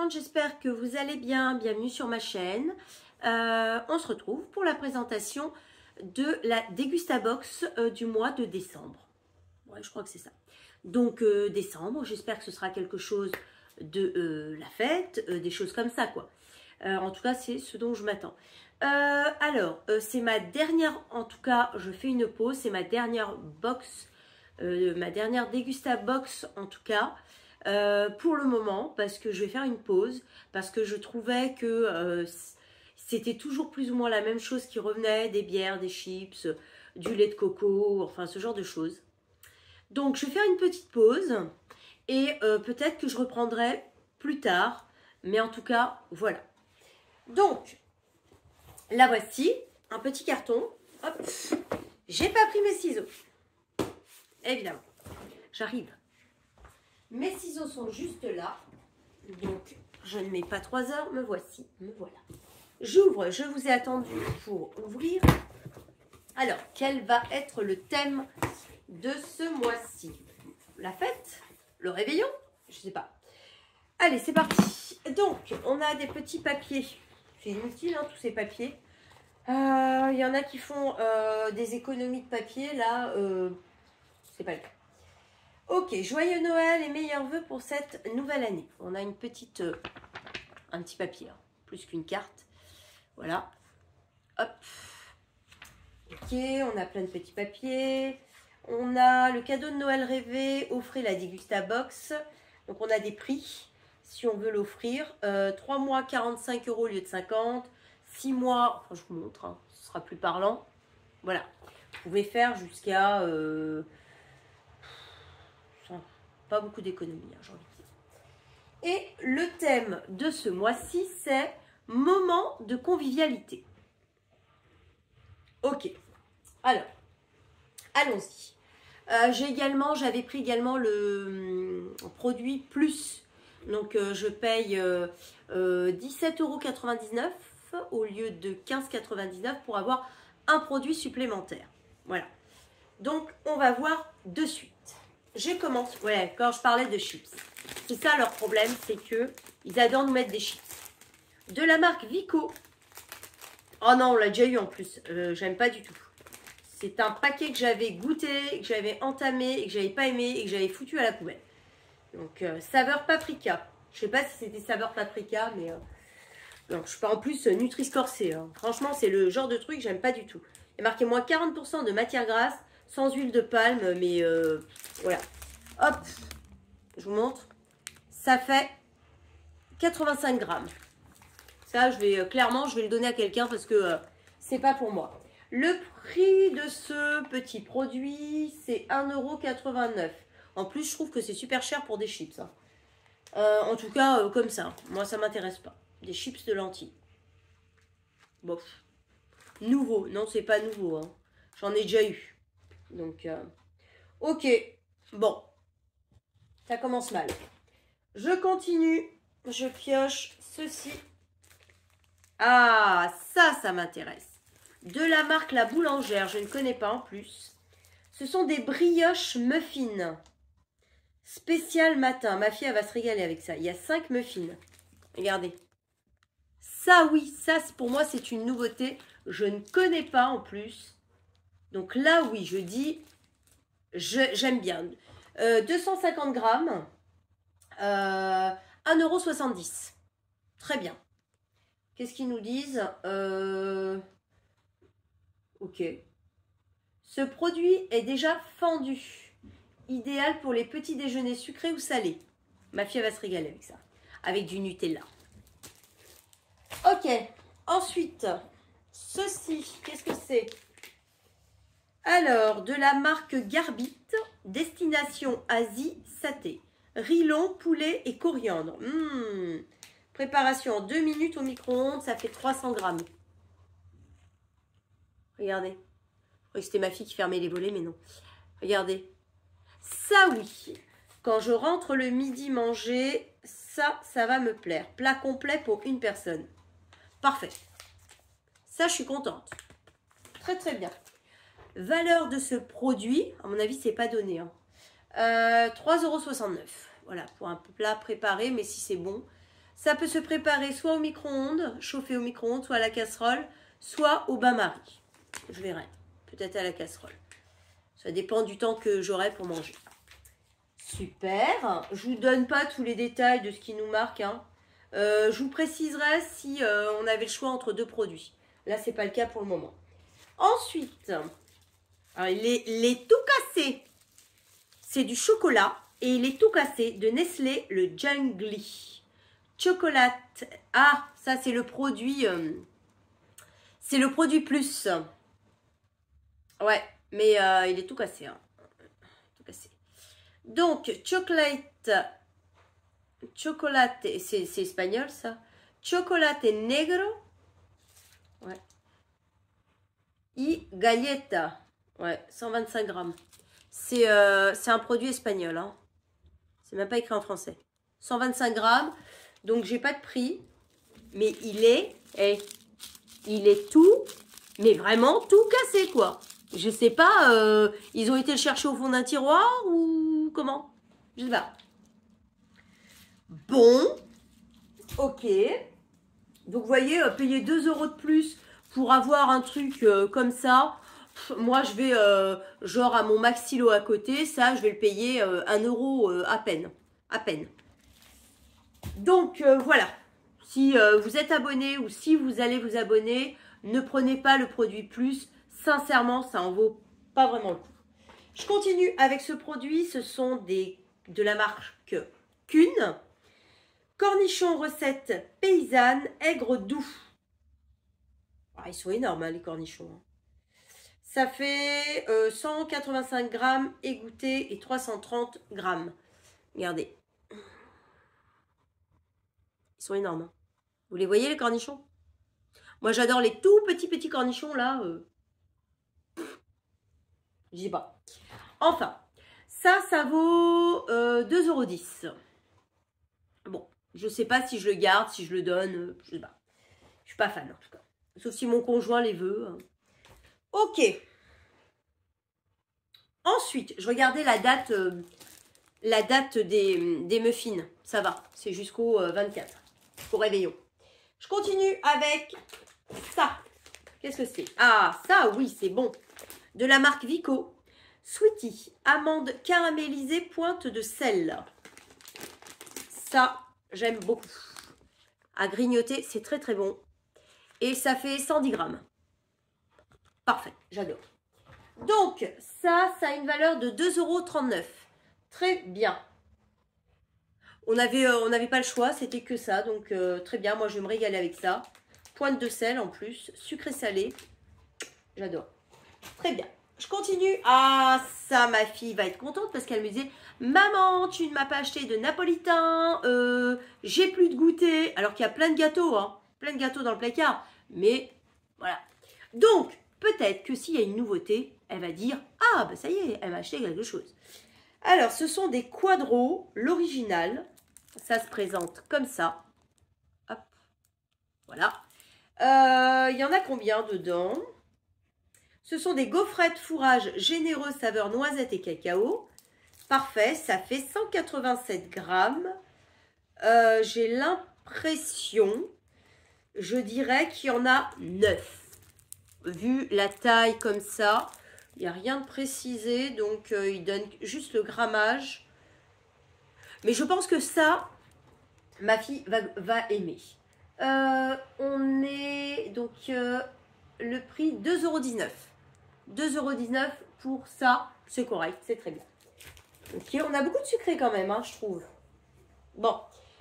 monde, j'espère que vous allez bien. Bienvenue sur ma chaîne. On se retrouve pour la présentation de la Dégustabox du mois de décembre. Ouais, je crois que c'est ça. Donc décembre, j'espère que ce sera quelque chose de la fête, des choses comme ça quoi. En tout cas, c'est ce dont je m'attends. C'est ma dernière, en tout cas, je fais une pause, c'est ma dernière box, ma dernière Dégustabox en tout cas. Pour le moment, parce que je vais faire une pause, parce que je trouvais que c'était toujours plus ou moins la même chose qui revenait, des bières, des chips, du lait de coco, enfin ce genre de choses. Donc je vais faire une petite pause et peut-être que je reprendrai plus tard, mais en tout cas, voilà. Donc, la voici, un petit carton. Hop, j'ai pas pris mes ciseaux, évidemment, j'arrive. Mes ciseaux sont juste là, donc je ne mets pas 3 heures, me voici, me voilà. J'ouvre, je vous ai attendu pour ouvrir. Alors, quel va être le thème de ce mois-ci? La fête? Le réveillon? Je ne sais pas. Allez, c'est parti. Donc, on a des petits papiers. C'est inutile, hein, tous ces papiers. Il y en a qui font des économies de papier, là, c'est pas le cas. Ok, joyeux Noël et meilleurs vœux pour cette nouvelle année. On a une petite, un petit papier, hein, plus qu'une carte. Voilà. Hop. Ok, on a plein de petits papiers. On a le cadeau de Noël rêvé, offrez la Dégustabox. Donc on a des prix, si on veut l'offrir. 3 mois, 45 € au lieu de 50. 6 mois, enfin je vous montre, hein, ce sera plus parlant. Voilà. Vous pouvez faire jusqu'à... pas beaucoup d'économies, hein, j'ai envie de dire. Et le thème de ce mois-ci, c'est moment de convivialité. Ok, alors, allons-y. J'avais pris également le produit plus. Donc, je paye 17,99 € au lieu de 15,99 € pour avoir un produit supplémentaire. Voilà. Donc, on va voir de suite. Je commence, ouais, quand je parlais de chips. C'est ça leur problème, c'est que ils adorent nous mettre des chips. De la marque Vico. Oh non, on l'a déjà eu en plus. J'aime pas du tout. C'est un paquet que j'avais goûté, que j'avais entamé et que j'avais pas aimé et que j'avais foutu à la poubelle. Donc, saveur paprika. Je sais pas si c'était saveur paprika, mais... non, je suis pas en plus Nutri-Score C. Hein. Franchement, c'est le genre de truc que j'aime pas du tout. Il y a marqué moins 40% de matière grasse, sans huile de palme, mais voilà. Hop, je vous montre. Ça fait 85 grammes. Ça, clairement, je vais le donner à quelqu'un parce que c'est pas pour moi. Le prix de ce petit produit, c'est 1,89 €. En plus, je trouve que c'est super cher pour des chips. Hein. En tout cas, comme ça. Moi, ça m'intéresse pas. Des chips de lentilles. Bof. Nouveau. Non, c'est pas nouveau. Hein. J'en ai déjà eu. Donc, ok. Bon. Ça commence mal. Je continue. Je pioche ceci. Ah, ça m'intéresse. De la marque La Boulangère. Je ne connais pas en plus. Ce sont des brioches muffins. Spécial matin. Ma fille, elle va se régaler avec ça. Il y a 5 muffins. Regardez. Ça, oui, ça, pour moi, c'est une nouveauté. Je ne connais pas en plus. Donc là, oui, je dis, j'aime bien. 250 grammes, 1,70 €. Très bien. Qu'est-ce qu'ils nous disent? Ok. Ce produit est déjà fendu. Idéal pour les petits déjeuners sucrés ou salés. Ma fille, elle va se régaler avec ça. Avec du Nutella. Ok. Ensuite, ceci, qu'est-ce que c'est? Alors, de la marque Garbit, destination Asie, saté. Riz long, poulet et coriandre. Préparation en 2 minutes au micro-ondes, ça fait 300 grammes. Regardez. Je croyais que c'était ma fille qui fermait les volets, mais non. Regardez. Ça, oui. Quand je rentre le midi manger, ça va me plaire. Plat complet pour une personne. Parfait. Ça, je suis contente. Très, très bien. Valeur de ce produit, à mon avis, c'est pas donné. Hein. 3,69 €. Voilà, pour un plat préparé, mais si c'est bon, Ça peut se préparer soit au micro-ondes, chauffé au micro-ondes, soit à la casserole, soit au bain-marie. Je verrai. Peut-être à la casserole. Ça dépend du temps que j'aurai pour manger. Super. Je vous donne pas tous les détails de ce qui nous marque. Hein. Je vous préciserai si on avait le choix entre deux produits. Là, c'est pas le cas pour le moment. Ensuite, alors, il est tout cassé. C'est du chocolat et il est tout cassé de Nestlé, le Jungly. Chocolate. Ah, ça c'est le produit. C'est le produit plus. Ouais, mais il est tout cassé. Hein. Tout cassé. Donc, chocolate, c'est espagnol ça. Chocolate negro. Ouais. Y galleta. Ouais, 125 grammes. C'est un produit espagnol. Hein. C'est même pas écrit en français. 125 grammes. Donc, j'ai pas de prix. Mais il est tout, mais vraiment tout cassé, quoi. Je sais pas, ils ont été le chercher au fond d'un tiroir ou comment? Je sais pas. Bon, ok. Donc, vous voyez, payer 2 € de plus pour avoir un truc comme ça. Moi, je vais, genre, à mon Maxilo à côté, ça, je vais le payer 1 € à peine. À peine. Donc, voilà. Si vous êtes abonné ou si vous allez vous abonner, ne prenez pas le produit plus. Sincèrement, ça en vaut pas vraiment le coup. Je continue avec ce produit. Ce sont de la marque Kuhn. Cornichons recette paysanne, aigre doux. Ah, ils sont énormes, hein, les cornichons. Hein. Ça fait 185 grammes égouttés et 330 grammes. Regardez. Ils sont énormes. Hein. Vous les voyez, les cornichons? Moi, j'adore les tout petits cornichons, là. Je sais pas. Enfin, ça vaut 2,10 €. Bon, je sais pas si je le garde, si je le donne. Je sais pas. Je suis pas fan, en tout cas. Sauf si mon conjoint les veut. Ok. Ensuite, je regardais la date des muffins. Ça va, c'est jusqu'au 24, au réveillon. Je continue avec ça. Qu'est-ce que c'est? Ah, ça, oui, c'est bon. De la marque Vico. Sweetie, amande caramélisée, pointe de sel. Ça, j'aime beaucoup. À grignoter, c'est très très bon. Et ça fait 110 grammes. Parfait, j'adore. Donc, ça a une valeur de 2,39 €. Très bien. On n'avait pas le choix, c'était que ça. Donc, très bien, moi je vais me régaler avec ça. Pointe de sel en plus, sucré salé. J'adore. Très bien. Je continue. Ah, ça, ma fille va être contente parce qu'elle me disait « Maman, tu ne m'as pas acheté de napolitain, j'ai plus de goûter. » Alors qu'il y a plein de gâteaux, hein. Plein de gâteaux dans le placard. Mais, voilà. Donc, peut-être que s'il y a une nouveauté, elle va dire « Ah, bah ça y est, elle m'a acheté quelque chose. » Alors, ce sont des quadros, l'original. Ça se présente comme ça. Hop. Voilà. Il y en a combien dedans? Ce sont des gaufrettes fourrage généreux saveur noisette et cacao. Parfait, ça fait 187 grammes. J'ai l'impression, je dirais qu'il y en a 9. Vu la taille comme ça, il n'y a rien de précisé. Donc, il donne juste le grammage. Mais je pense que ça, ma fille va aimer. On est donc le prix 2,19 €. 2,19 € pour ça, c'est correct, c'est très bien. Ok, on a beaucoup de sucré quand même, hein, je trouve. Bon,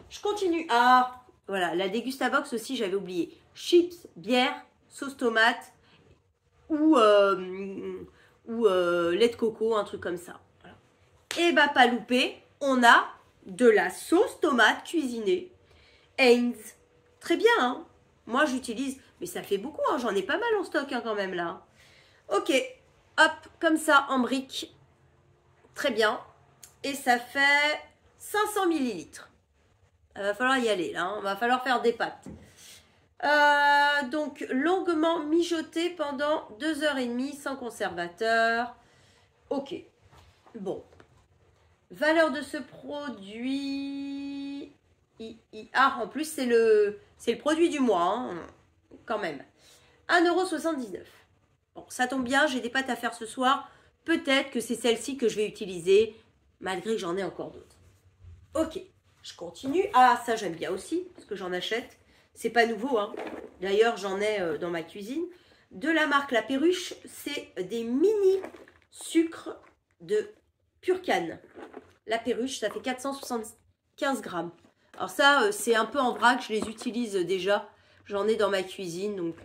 je continue. Ah, voilà, la Dégustabox aussi, j'avais oublié. Chips, bière, sauce tomate ou lait de coco, un truc comme ça. Voilà. Et bah, pas loupé, on a de la sauce tomate cuisinée. Heinz. Très bien, hein. Moi, j'utilise, mais ça fait beaucoup, hein. J'en ai pas mal en stock hein, quand même là. Ok, hop, comme ça, en briques. Très bien. Et ça fait 500 ml. Il va falloir y aller, là. Hein. Il va falloir faire des pâtes. Donc, longuement mijoté pendant 2h30 sans conservateur. Ok. Bon. Valeur de ce produit... Ah, en plus, c'est le produit du mois, hein, quand même. 1,79 €. Bon, ça tombe bien, j'ai des pâtes à faire ce soir. Peut-être que c'est celle-ci que je vais utiliser, malgré que j'en ai encore d'autres. Ok, je continue. Ah, ça j'aime bien aussi, parce que j'en achète. C'est pas nouveau, hein. D'ailleurs, j'en ai dans ma cuisine. De la marque La Perruche, c'est des mini sucres de pure canne. La Perruche, ça fait 475 grammes. Alors ça, c'est un peu en vrac, je les utilise déjà. J'en ai dans ma cuisine, donc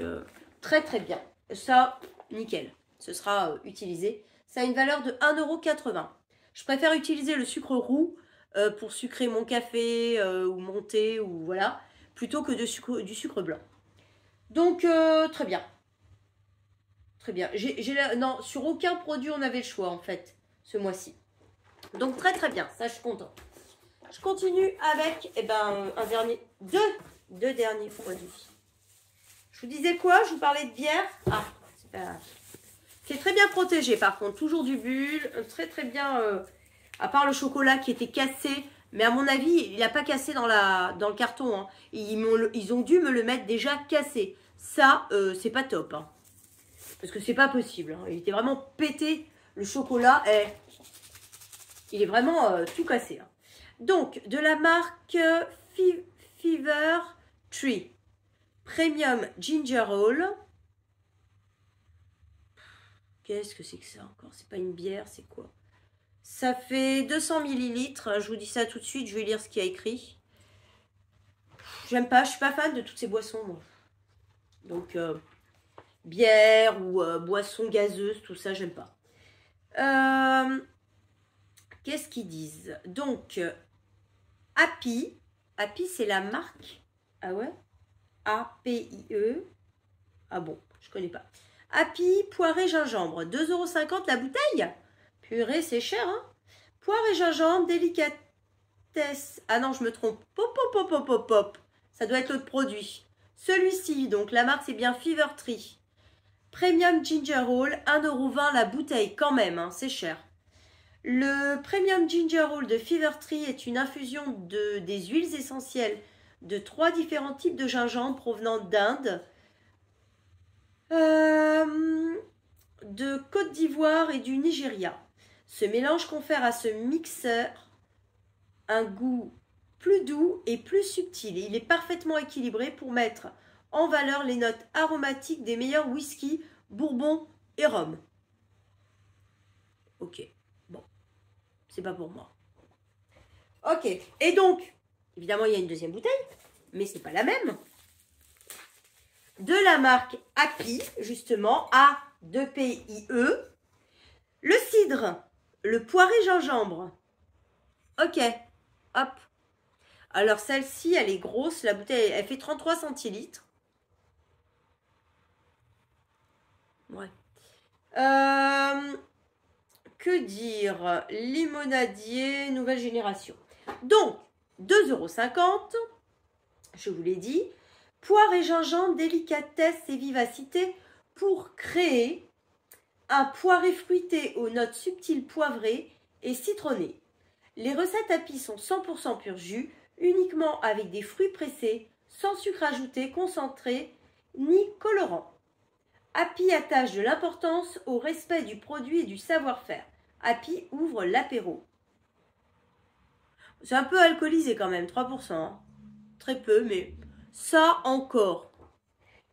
très très bien. Ça, nickel, ce sera utilisé. Ça a une valeur de 1,80 €. Je préfère utiliser le sucre roux pour sucrer mon café ou mon thé, ou voilà, plutôt que du sucre blanc. Donc, très bien. Très bien. Non, sur aucun produit, on avait le choix, en fait, ce mois-ci. Donc, très très bien. Ça, je suis contente. Je continue avec deux derniers produits. Je vous disais quoi? Je vous parlais de bière. Ah, c'est pas grave. C'est très bien protégé, par contre. Toujours du bulle. Très très bien. À part le chocolat qui était cassé. Mais à mon avis, il n'a pas cassé dans le carton. Hein. Ils ont dû me le mettre déjà cassé. Ça, c'est pas top. Hein. Parce que c'est pas possible. Hein. Il était vraiment pété. Le chocolat, il est vraiment tout cassé. Hein. Donc, de la marque Fever Tree. Premium Ginger Ale. Qu'est-ce que c'est que ça encore? C'est pas une bière, c'est quoi? Ça fait 200 millilitres. Je vous dis ça tout de suite, je vais lire ce qu'il y a écrit. J'aime pas, je suis pas fan de toutes ces boissons, moi. Donc, bière ou boisson gazeuse, tout ça, j'aime pas. Qu'est-ce qu'ils disent? Donc, Happy. Happy, c'est la marque. Ah ouais? A-P-I-E. Ah bon, je connais pas. Happy, poire et gingembre. 2,50 € la bouteille? Purée, c'est cher, hein? Poire et gingembre, délicatesse. Ah non, je me trompe. Pop, pop, pop, pop, pop, pop. Ça doit être l'autre produit. Celui-ci, donc la marque, c'est bien Fever Tree. Premium Ginger Ale, 1,20 € la bouteille, quand même, hein, c'est cher. Le Premium Ginger Ale de Fever Tree est une infusion des huiles essentielles de 3 différents types de gingembre provenant d'Inde, de Côte d'Ivoire et du Nigeria. Ce mélange confère à ce mixeur un goût plus doux et plus subtil. Il est parfaitement équilibré pour mettre en valeur les notes aromatiques des meilleurs whisky, bourbon et rhum. Ok, bon, c'est pas pour moi. Ok, et donc, évidemment, il y a une deuxième bouteille, mais c'est pas la même. De la marque Happy, justement, A-2-P-I-E. Le cidre, le poiré gingembre. Ok, hop. Alors celle-ci, elle est grosse. La bouteille, elle fait 33 centilitres. Ouais. Que dire? Limonadier, nouvelle génération. Donc, 2,50 €. Je vous l'ai dit. Poire et gingembre, délicatesse et vivacité pour créer un poiré fruité aux notes subtiles poivrées et citronnées. Les recettes Happy sont 100% pur jus, uniquement avec des fruits pressés, sans sucre ajouté, concentré, ni colorant. Happy attache de l'importance au respect du produit et du savoir-faire. Happy ouvre l'apéro. C'est un peu alcoolisé quand même, 3%. Hein. Très peu, mais ça encore.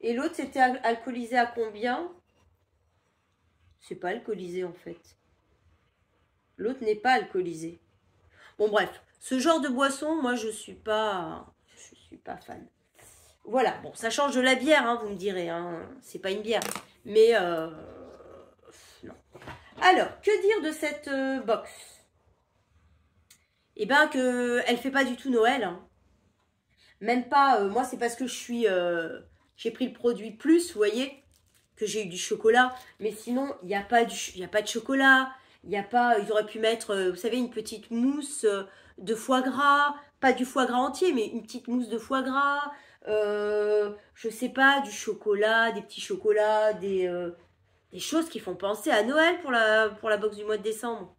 Et l'autre, c'était alcoolisé à combien? C'est pas alcoolisé en fait. L'autre n'est pas alcoolisé. Bon bref, ce genre de boisson, moi je suis pas fan. Voilà, bon, ça change de la bière, hein, vous me direz, hein, c'est pas une bière, mais non. Alors, que dire de cette box? Eh ben que elle fait pas du tout Noël. Hein. Même pas, moi c'est parce que j'ai pris le produit plus, vous voyez, que j'ai eu du chocolat. Mais sinon, il n'y a pas de chocolat. Il y a pas, ils auraient pu mettre, vous savez, une petite mousse de foie gras. Pas du foie gras entier, mais une petite mousse de foie gras. Je sais pas, du chocolat, des petits chocolats, des choses qui font penser à Noël pour la box du mois de décembre.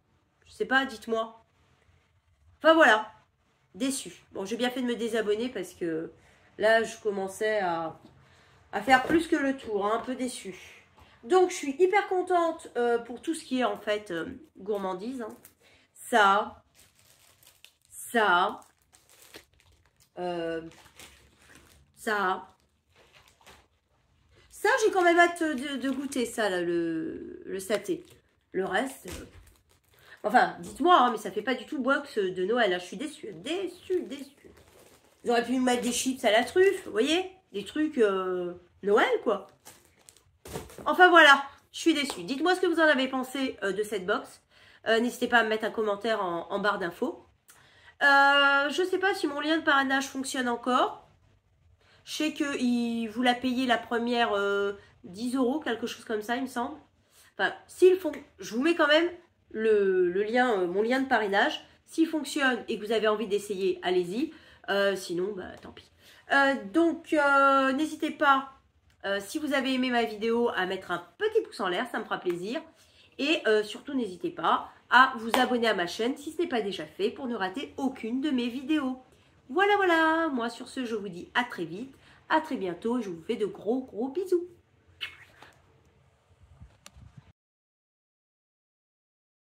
Je sais pas, dites-moi. Enfin voilà. déçue. Bon, j'ai bien fait de me désabonner parce que là, je commençais à faire plus que le tour, hein, un peu déçue. Donc, je suis hyper contente pour tout ce qui est en fait gourmandise. Hein. Ça, ça, ça. Ça, j'ai quand même hâte de goûter ça, là, le saté. Le reste, enfin, dites-moi, hein, mais ça fait pas du tout box de Noël. Là, je suis déçue, déçue. Ils auraient pu me mettre des chips à la truffe, vous voyez? Des trucs Noël, quoi. Enfin, voilà, je suis déçue. Dites-moi ce que vous en avez pensé de cette box. N'hésitez pas à me mettre un commentaire en barre d'infos. Je sais pas si mon lien de parrainage fonctionne encore. Je sais que vous la payez la première 10 €, quelque chose comme ça, il me semble. Enfin, s'ils font, je vous mets quand même le lien, mon lien de parrainage. S'il fonctionne et que vous avez envie d'essayer, allez-y. Sinon, bah, tant pis. Donc, n'hésitez pas, si vous avez aimé ma vidéo, à mettre un petit pouce en l'air, ça me fera plaisir. Et surtout, n'hésitez pas à vous abonner à ma chaîne si ce n'est pas déjà fait pour ne rater aucune de mes vidéos. Voilà, moi sur ce, je vous dis à très vite, à très bientôt et je vous fais de gros bisous.